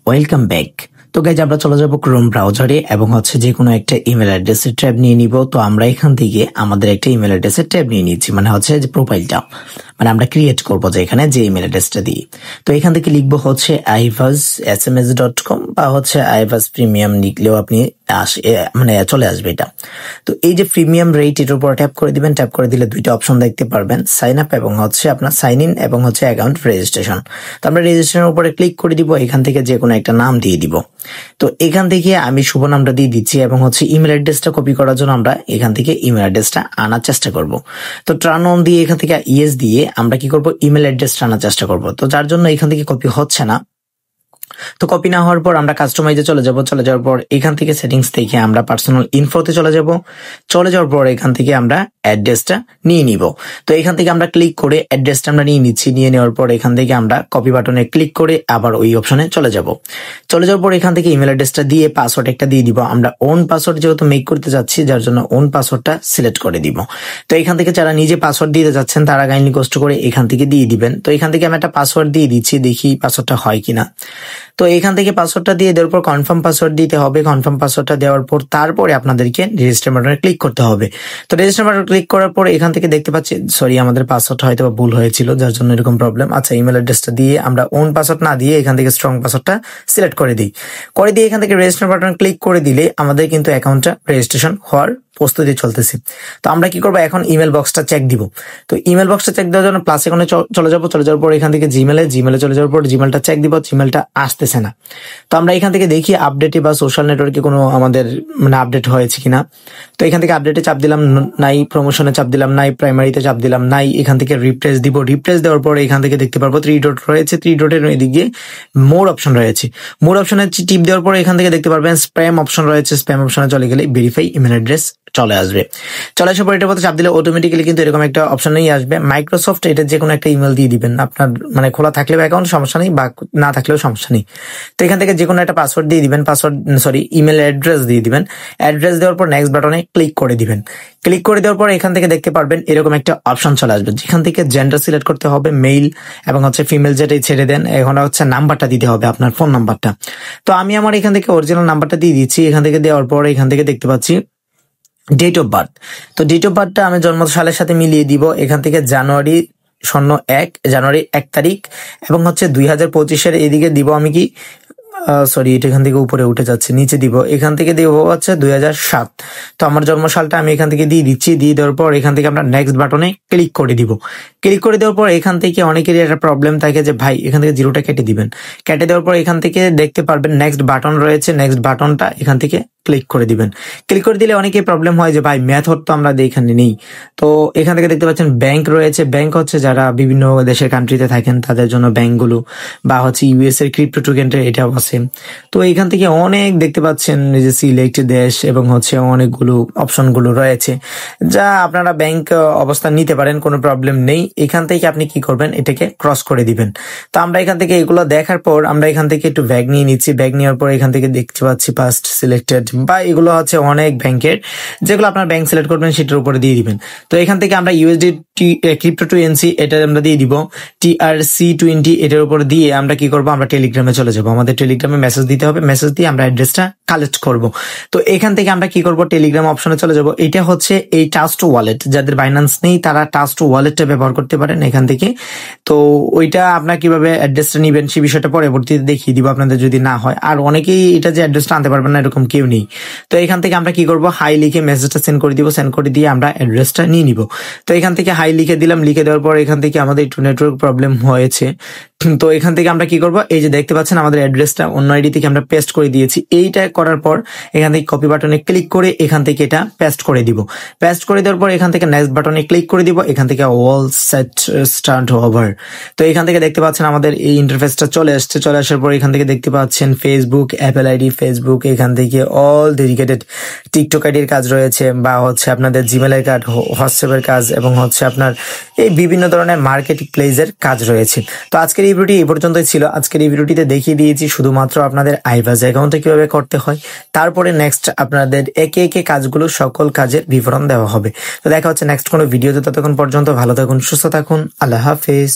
Welcome back. তো guys আমরা চলে যাবো ক্রোম ব্রাউজারে এবং যে কোনো একটা ইমেল অ্যাড্রেসের ট্যাব নিয়ে নিব। তো আমরা এখান থেকে আমাদের একটা ইমেল অ্যাড্রেসের ট্যাব নিয়ে নিচ্ছি, মানে যে প্রোফাইলটা মানে আমরা ক্রিয়েট করবো যে এখানে যে ইমেল অ্যাড্রেসটা দিই। তো এখান থেকে লিখবো ivaaz@sms.com বা ivaaz প্রিমিয়াম লিখলেও আপনি মানে চলে আসবে এটা। তো এই যে প্রিমিয়াম রেট এর উপর ট্যাপ করে দিবেন। ট্যাপ করে দিলে দুইটা অপশন দেখতে পারবেন, সাইন আপ এবং আপনার সাইন ইন এবং অ্যাকাউন্ট রেজিস্ট্রেশন। তো আমরা রেজিস্ট্রেশনের উপরে ক্লিক করে দিব। এখান থেকে যে কোনো একটা নাম দিয়ে দিব। তো এখান থেকে আমি শুভ নামটা দিয়ে দিচ্ছি এবং ইমেল অ্যাড্রেসটা কপি করার জন্য আমরা এখান থেকে ইমেল অ্যাড্রেসটা আনার চেষ্টা করব। তো টার্ন অন দিয়ে এখান থেকে ইয়েস দিয়ে আমরা কি করব, ইমেল অ্যাড্রেসটা আনার চেষ্টা করব। তো যার জন্য এখান থেকে কপি হচ্ছে না। তো কপি না হওয়ার পর আমরা কাস্টমাইজে চলে যাব। চলে যাওয়ার পর এখান থেকে সেটিংস থেকে আমরা পার্সোনাল ইনফোতে চলে যাব। চলে যাওয়ার পর এখান থেকে আমরা অ্যাড্রেসটা নিয়ে নিব। তো এখান থেকে আমরা ক্লিক করে অ্যাড্রেসটা আমরা নিয়ে নিচ্ছি। নিয়ে নেওয়ার পর এখান থেকে আমরা কপি বাটনে ক্লিক করে আবার ওই অপশনে চলে যাব। চলে যাওয়ার পর এখান থেকে ইমেল অ্যাড্রেসটা দিয়ে পাসওয়ার্ড একটা দিয়ে দিব। আমরা ওন পাসওয়ার্ড যেহেতু মেক করতে যাচ্ছি, যার জন্য ওন পাসওয়ার্ডটা সিলেক্ট করে দিব। তো এখান থেকে যারা নিজে পাসওয়ার্ড দিতে যাচ্ছেন তারা কাইন্ডলি কষ্ট করে এখান থেকে দিয়ে দিবেন। তো এখান থেকে আমি একটা পাসওয়ার্ড দিয়ে দিচ্ছি, দেখি পাসওয়ার্ডটা হয় কিনা। তো এখান থেকে পাসওয়ার্ডটা দিয়ে দেওয়ার পর কনফার্ম পাসওয়ার্ড দিতে হবে। কনফার্ম পাসওয়ার্ডটা দেওয়ার পর তারপরে আপনাদেরকে রেজিস্টার বাটনে ক্লিক করতে হবে। তো রেজিস্টার বাটনে ক্লিক করার পর এখান থেকে দেখতে পাচ্ছি আমাদের পাসওয়ার্ডটা হয়তো ভুল হয়েছিল, যার জন্য এরকম প্রবলেম। আচ্ছা, ইমেল অ্যাড্রেসটা দিয়ে আমরা ওন পাসওয়ার্ড না দিয়ে এখান থেকে স্ট্রং পাসওয়ার্ডটা সিলেক্ট করে দিই। করে দিয়ে এখান থেকে রেজিস্টার বাটনে ক্লিক করে দিলে আমাদের কিন্তু অ্যাকাউন্টটা রেজিস্ট্রেশন হওয়ার প্রস্তুতি চলতেছে। তো আমরা কি করবো, এখন ইমেল বক্সটা চেক দিব। তো ইমেল বক্সটা চেক দেওয়ার জন্য প্লাস এখানে চলে যাবো। চলে যাওয়ার পর এখান থেকে জিমেলে চলে যাওয়ার পর জিমেলটা চেক দিব। জিমেলটা আসতেছে না। তো আমরা এখান থেকে দেখি আপডেটে বা সোশ্যাল নেটওয়ার্কে কোনো আমাদের মানে আপডেট হয়েছে কিনা। তো এখান থেকে আপডেটে চাপ দিলাম নাই, প্রমোশনে চাপ দিলাম নাই, প্রাইমারিতে চাপ দিলাম নাই। এখান থেকে রিপ্লেস দিব। রিপ্লেস দেওয়ার পর এখান থেকে দেখতে পারবো 3 ডট রয়েছে। 3 ডটের এদিকে মোর অপশন রয়েছে। মোর অপশনে টিপ দেওয়ার পর এখান থেকে দেখতে পারবেন স্প্যাম অপশন রয়েছে। স্প্যাম অপশনে চলে গেলে ভেরিফাই ইমেল অ্যাড্রেস চলে আসবে। চলে আসার পর এটার মধ্যে চাপ দিলে অটোমেটিক্যালি কিন্তু এরকম একটা অপশনই আসবে মাইক্রোসফট। এটা যে কোনো একটা ইমেল দিয়ে দিবেন, আপনার মানে খোলা থাকলেও অ্যাকাউন্ট সমস্যা নেই বা না থাকলেও সমস্যা নেই। তো এখান থেকে যে কোনো একটা পাসওয়ার্ড দিয়ে দিবেন, ইমেল অ্যাড্রেস দিয়ে দিবেন। অ্যাড্রেস দেওয়ার পর নেক্সট বাটনে ক্লিক করে দিবেন। ক্লিক করে দেওয়ার পর এখান থেকে দেখতে পারবেন এরকম একটা অপশন চলে আসবে, যেখান থেকে জেন্ডার সিলেক্ট করতে হবে, মেল এবং ফিমেল, যেটাই ছেড়ে দেন। এখন নাম্বারটা দিতে হবে, আপনার ফোন নাম্বারটা। তো আমি আমার এখান থেকে অরিজিনাল নাম্বারটা দিয়ে দিচ্ছি। এখান থেকে দেওয়ার পর এখান থেকে দেখতে পাচ্ছি ডেট অফ বার্থ। তো ডেট অফ বার্থটা আমি জন্ম সালের সাথে মিলিয়ে দিব। এখান থেকে জানুয়ারি 1 তারিখ এবং 2025-এর এদিকে দিব আমি কি এটা এখান থেকে উপরে উঠে যাচ্ছে, নিচে দিব। এখান থেকে দিব 2007। তো আমার জন্ম সালটা আমি এখান থেকে দিয়ে দিচ্ছি। দিয়ে দেওয়ার পর এখান থেকে আমরা নেক্সট বাটনে ক্লিক করে দিব। ক্লিক করে দেওয়ার পর এখান থেকে অনেকেরই একটা প্রবলেম থাকে যে ভাই এখান থেকে 0টা কেটে দিবেন। কেটে দেওয়ার পর এখান থেকে দেখতে পারবেন নেক্সট বাটন রয়েছে। নেক্সট বাটনটা এখান থেকে ক্লিক করে দিবেন। ক্লিক করে দিলে অনেকেই প্রবলেম হয় যে ভাই মেথড তো আমরা এখানে নেই। তো এখান থেকে দেখতে পাচ্ছেন ব্যাংক রয়েছে। ব্যাংক যারা বিভিন্ন দেশের কান্ট্রিতে থাকেন তাদের জন্য ব্যাংকগুলো বা ইউএস এর ক্রিপ্টো টোকেনটা এটাও আছে। তো এখান থেকে অনেক দেখতে পাচ্ছেন যে সিলেক্ট দেশ এবং অনেকগুলো অপশনগুলো রয়েছে, যা আপনারা ব্যাংক অবস্থান নিতে পারেন, কোনো প্রবলেম নেই। এখান থেকে আপনি কি করবেন, এটাকে ক্রস করে দিবেন। তো আমরা এখান থেকে এগুলো দেখার পর আমরা এখান থেকে একটু ব্যাগ নিয়ে নিচ্ছি। ব্যাগ নেওয়ার পর এখান থেকে দেখতে পাচ্ছি পাস্ট সিলেক্টেড বা এগুলো অনেক ব্যাংকের, যেগুলো আপনার ব্যাংক সিলেক্ট করবেন সেটার উপরে দিয়ে দিবেন। তো এখান থেকে আমরা ইউএসডি ক্রিপ্টো 2NC এটা আমরা দিয়ে দিব। TRC20 এটার উপর দিয়ে আমরা কি করব, আমরা টেলিগ্রামে চলে যাব। আমাদের টেলিগ্রামে মেসেজ দিতে হবে। মেসেজ দিয়ে আমরা অ্যাড্রেসটা কালেক্ট করব। তো এখান থেকে আমরা কি করব, টেলিগ্রাম অপশনে চলে যাব। এটা এই ট্রাস্ট ওয়ালেট, যাদের বাইন্যান্স নেই তারা ট্রাস্ট ওয়ালেটটা ব্যবহার করতে পারেন এখান থেকে। তো ওইটা আপনার কিভাবে অ্যাড্রেসটা নিবেন সেই বিষয়টা পরবর্তীতে দেখিয়ে দিব আপনাদের, যদি না হয়। আর অনেকেই এটা যে অ্যাড্রেসটা আনতে পারবেন না এরকম কেউ নেই। তো এখান থেকে আমরা কি করব, হাই লিখে মেসেজটা সেন্ড করে দিব। সেন্ড করে দিয়ে আমরা অ্যাড্রেসটা নিয়ে নিব। তো এখান থেকে হাই লিখে দিলাম। লিখে দেওয়ার পর এখান থেকে আমাদের একটু নেটওয়ার্ক প্রবলেম হয়েছে। তো এখান থেকে আমরা কি করব, এই যে দেখতে পাচ্ছেন আমাদের অ্যাড্রেসটা অন্য আইডি থেকে আমরা পেস্ট করে দিয়েছি। এইটা করার পর এখান থেকে কপি বাটনে ক্লিক করে এখান থেকে এটা পেস্ট করে দিব। পেস্ট করে দেওয়ার পর এখান থেকে নেক্সট বাটনে ক্লিক করে দিব। এখান থেকে অল সেট স্টার্ট ওভার। তো এখান থেকে দেখতে পাচ্ছেন আমাদের এই ইন্টারফেসটা চলে আসছে। চলে আসার পর এখান থেকে দেখতে পাচ্ছেন ফেসবুক, অ্যাপল আইডি, ফেসবুক, এখান থেকে অল ডেডিকেটেড টিকটক আইডির কাজ রয়েছে বা আপনাদের জিমেলের কাজ, হোয়াটসঅ্যাপের কাজ এবং আপনার এই বিভিন্ন ধরনের মার্কেটিং প্লেসের কাজ রয়েছে। তো আজকের এই ভিডিওটি এই পর্যন্তই ছিল। আজকের এই ভিডিওটিতে দেখিয়ে দিয়েছি শুধুমাত্র আপনাদের আইভাজ অ্যাকাউন্টে কিভাবে করতে হয়। তারপরে নেক্সট আপনাদের একে একে কাজগুলো সকল কাজের বিবরণ দেওয়া হবে। তো দেখা হচ্ছে নেক্সট কোনো ভিডিওতে। ততক্ষণ পর্যন্ত ভালো থাকুন, সুস্থ থাকুন। আল্লাহ হাফেজ।